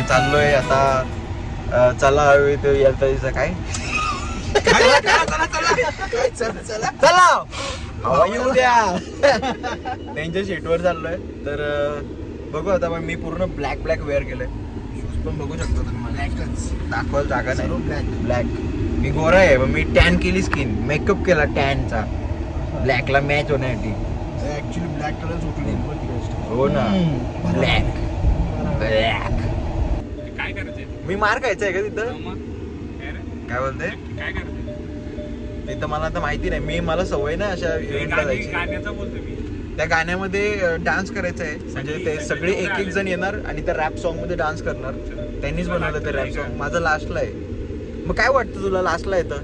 चाललोय आता. चला हवी तो येलताचा काय चला हवा येऊ द्या. त्यांच्या शेटवर चाललोय. तर बघू आता. मी पूर्ण ब्लॅक वेअर केलंय. शूज पण बघू शकतो तुम्ही. दाखवायला जागा नाही. ब्लॅक. मी गोरा आहे. मी टॅन केली स्किन. मेकअप केला टॅनचा ब्लॅकला मॅच होण्यासाठी. ऍक्च्युली ब्लॅक कलर सुटली. हो ना. ब्लॅक काय करायचंय? मी मार खायचंय का तिथं? काय बोलते? काय करायचंय तिथं मला आता माहिती नाही. मला सवय ना अशा इव्हेंटला जायची. गाण्याचा बोलतो मी. त्या गाण्यामध्ये डान्स करायचा आहे. म्हणजे ते सगळे एक जण येणार आणि त्या रॅप सॉन्ग मध्ये डान्स करणार. त्यांनीच बनवलं ते रॅप सॉन्ग. माझं लास्टला आहे. मग काय वाटतं तुला लास्टला येतं?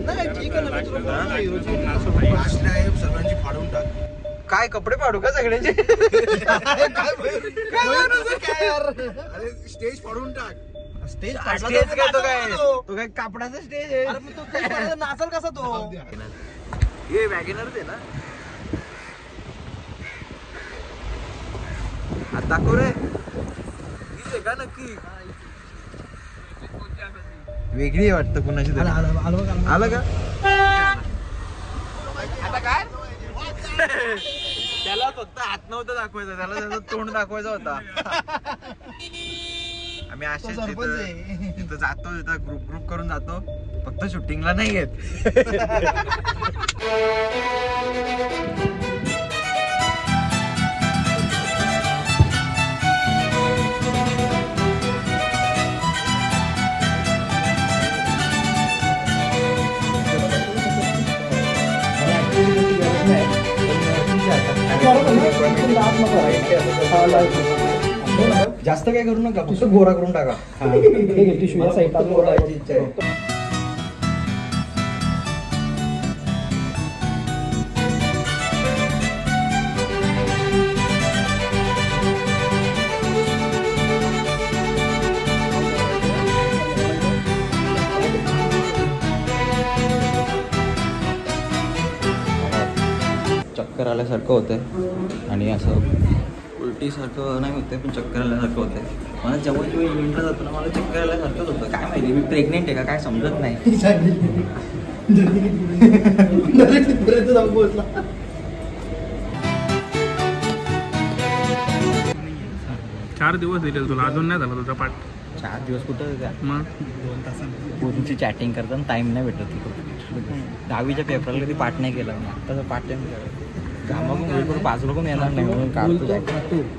नाही ठीक आहे ना. सर्वांची फाडून टाक. काय कपडे पाडू का सगळ्यांचे? स्टेज फाडून टाक. स्टेज काय तो काय कापडाचा स्टेज आहे? नाचल कसा तो? हे वॅगनर दे ना. आता दाखव रे. हीच आहे का नक्की? वेगळी वाटतं कुणाची तरी. आलं का? आता काय? त्याला फक्त हात नव्हता दाखवायचा. त्याला त्याचं तोंड दाखवायचा होता. आम्ही असेच तिथं जातो. तिथं ग्रुप करून जातो. फक्त शूटिंगला नाही येत. जास्त काय करू नका. फक्त गोरा करून टाका. इच्छा आहे. चक्कर आल्यासारखं होतंय आणि असं उलटीसारखं नाही होतंय पण चक्कर आल्यासारखं होतंय. मला जेव्हा इव्हेंटला जातो ना मला चक्कर आल्यासारखंच होतं. काय माहिती मी प्रेग्नेंट आहे का काय समजत नाही. 4 दिवस दिले तुला. अजून नाही झाला तुझा पाठ. 4 दिवस कुठं का? मग 2 तासांनी फोनची चॅटिंग करताना टाइम नाही भेटत. 10वीच्या पेपरला कधी पाठ नाही केला. आता पाठ टाइम कामाकडून बाजूला येणार नाही म्हणून काढतो.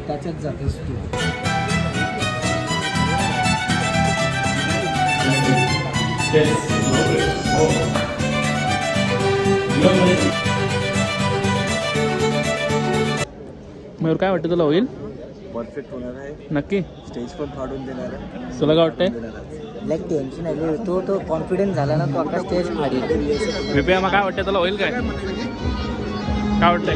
त्याच्यात जातेस तू. मयूर काय वाटतं तुला होईल? परफेक्ट होणार आहे. नक्की. स्टेज पण फाडून देणार आहे. तुला काय वाटतंय? लाईक टेन्शन आली. तो कॉन्फिडन्स झाला ना. तो आता स्टेज फाडेल. विपया मग काय वाटतं तुला होईल काय? काय वाटतंय?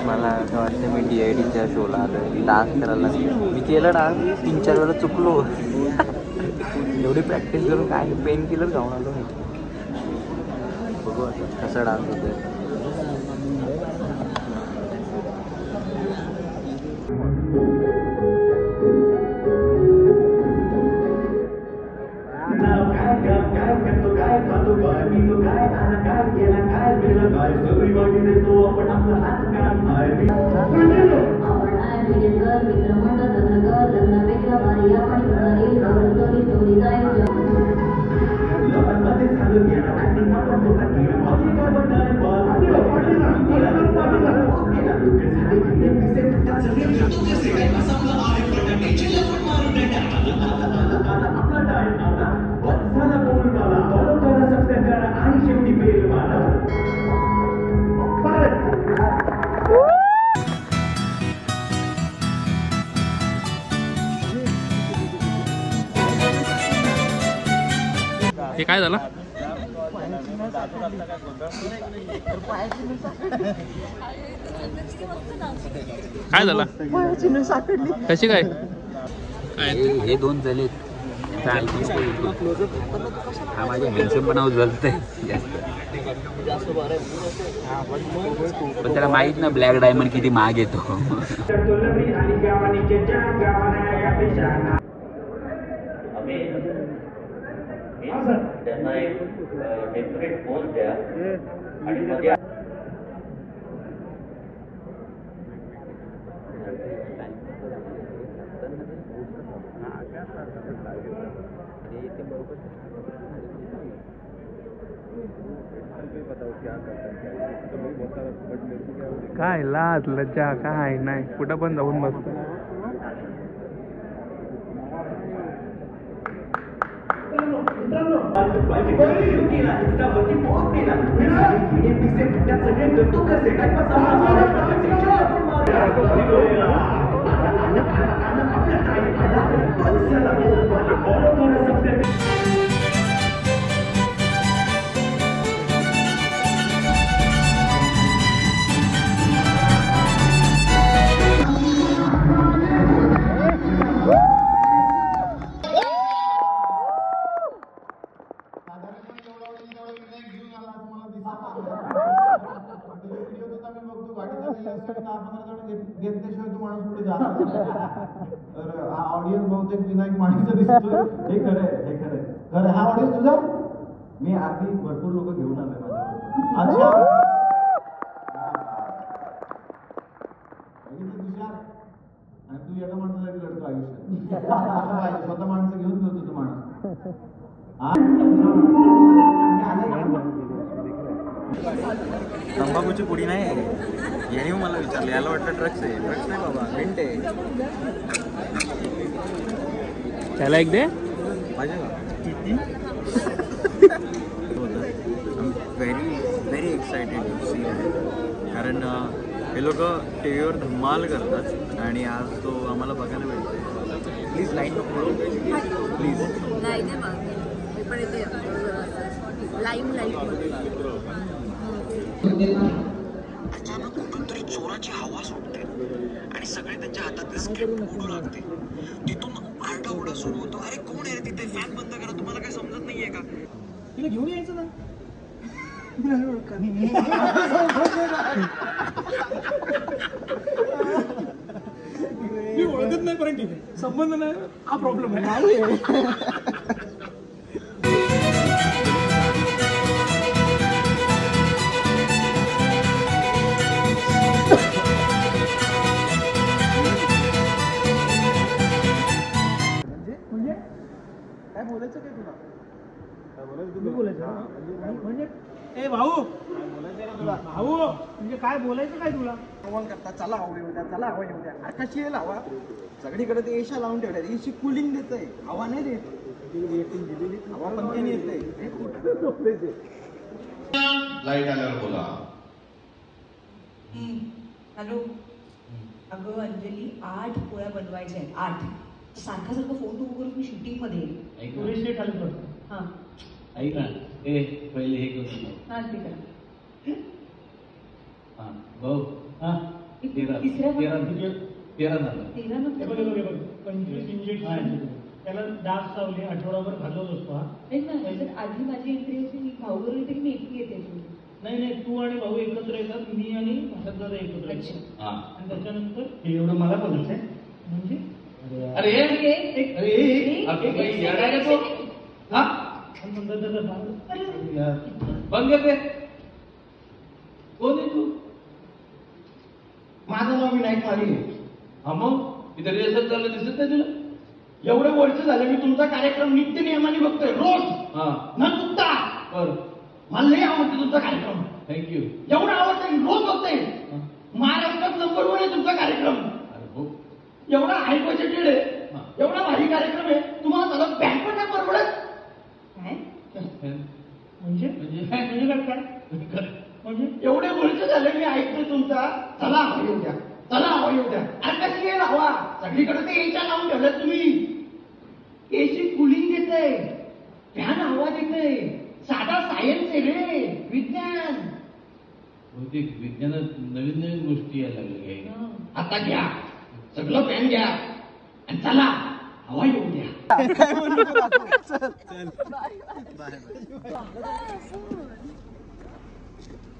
मला असं वाटतं मी DIDच्या शोला आलो. डान्स करायला मी केलं डान्स 3-4 वेळा चुकलो. एवढी प्रॅक्टिस करून काय पेन किलर खाऊन आलो. बघू आता कसा डान्स होतोय. हे काय झालं? काय झालं कशी काय हे दोन झाले हा माझ्या हँडसम बनाव जलतंय जास्त पण त्याला माहित ना ब्लॅक डायमंड किती महाग येतो त्यांना एक डेफिनेट पोस्ट द्या आणि मग काय लाज लज्जा काय नाही कुठं पण जाऊन बसतो घेतल्याशिवाय तो माणूस पुढे जात तर हा ऑडियन्स बहुतेक विनायक माणूस दिसतोय हे खरंय हे खरंय खरं हा ऑडियन्स तुझा मी आरती भरपूर लोक घेऊन आलोय माझ्या अच्छा तुषार आणि तू एका माणसासाठी लढतो आयुष्यात स्वतः माणसं घेऊन फिरतो तू माणूस तंबाखूची पुडी नाही याने मला विचारलं याला वाटतं ड्रग्स आहे ड्रग्स नाही बाबा मिंट आहे त्याला एक दे माझ्या very very excited to see कारण हे लोक टी व्हीवर धमाल करतात आणि आज तो आम्हाला बघायला मिळतो प्लीज लाईन नको प्लीज नाही नाही मग मी पण येते लाईव्ह अचानक कुठून तरी चोराची हवा सुटते आणि सगळे त्यांच्या हातातले स्क्रिप्ट उडू लागते तिथून आरडाओरडा सुरू होतो अरे कोण आहे तिथे फॅन बंद करा तुम्हाला काय समजत नाहीये का तिला घेऊन यायचं ना मी ओळखत नाही पर्यंत संबंध नाही हा प्रॉब्लेम आहे काय बोलायचं काय तुला तुम्ही बोलायचं म्हणजे ए भाऊ भाऊ म्हणजे काय बोलायचं काय तुला आव्हान करता चला हवा येऊ द्या चला हवा येऊ द्या कशी येईल हवा सगळीकडे ते एशा लावून ठेवल्या एशी कूलिंग देत आहे हवा नाही देत हवा पंख्याने येते लाईट आल्यावर बोला हॅलो अगं अंजली 8 पोळ्या बनवायच्या आहेत 8 सारखा सारखं फोन तू करून मी शूटिंग मध्ये हा ऐक ना ए पहिले हे करू हा ठीक आहे हा भाऊ हा तिसऱ्या 13 झालं 13 नंतर 25 इंजेक्शन त्याला डास लावले आठवडाभर घालवत असतो हा एक ना आधी माझी एंट्री होती मी भाऊवर येते की मी एकटी येते नाही नाही तू आणि भाऊ एकत्र येतात मी आणि भारतदादा एकत्र येतो हा आणि त्याच्यानंतर हे एवढं मला बोलायचं आहे म्हणजे अरे तो हा बंद करते कोण आहे तू माझं नाव विनायक माळी आहे हा मग इथे रिहर्सल चाललं दिसत नाही तुला एवढे वर्ष झाले मी तुमचा कार्यक्रम नित्य नियमाने बघतोय रोज हा न चुकता बरं मला लई आवडतो तुमचा कार्यक्रम थँक्यू एवढं आवडतं की रोज बघतोय महाराष्ट्रात नंबर 1 आहे तुमचा कार्यक्रम अरे हो एवढा हाय बजेटेड आहे एवढा भारी कार्यक्रम आहे तुम्हाला त्याला बँक पण नाही परवडत काय म्हणजे काय म्हणजे एवढे वर्ष झाले मी ऐकतोय तुमचा चला हवा येऊ द्या चला हवा येऊ द्या आणि कशी येईल हवा सगळीकडे ते एच्या लावून ठेवल्यात तुम्ही एसी कुलिंग देतय फॅन हवा देतय साधा सायन्स आहे रे, विज्ञान. बहुतेक विज्ञानात नवीन नवीन गोष्टी यायला लागल्या. आता घ्या सगळं पॅन घ्या आणि चला हवा येऊ द्या.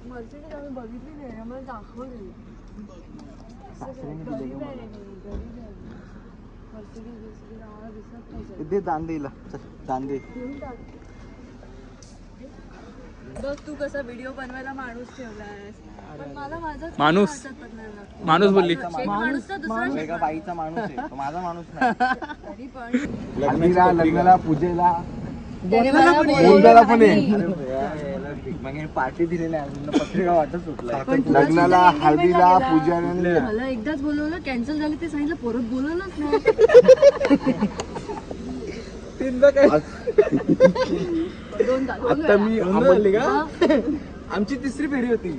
मर्सिडीज आम्ही बघितली नाही, आम्हाला दाखवली. मर्सिडीज आम्हाला दिसत नाही. दे दांडेला दांडे. बघ तू कसा व्हिडिओ बनवायला माणूस ठेवलायस, पण मला माझा माणूस बोलली. माणूस तर दुसरा एका बाईचा माणूस आहे, तो माझा माणूस नाही. तरी पण लग्नाला पूजेला त्याने मला मुलगाला पण आहे. नाही. मग पार्टी दिलेली आहे, अजून पत्रिका वाटत सुटला. पण तुला लग्नाला सुद्धा हळदीला engagement ला पूजा गेला. मला एकदाच बोलवलं, कॅन्सल झाली ते सांगितलं, परत बोलवलंच नाही. आता मी आवडली का? हा. आमची तिसरी फेरी होती.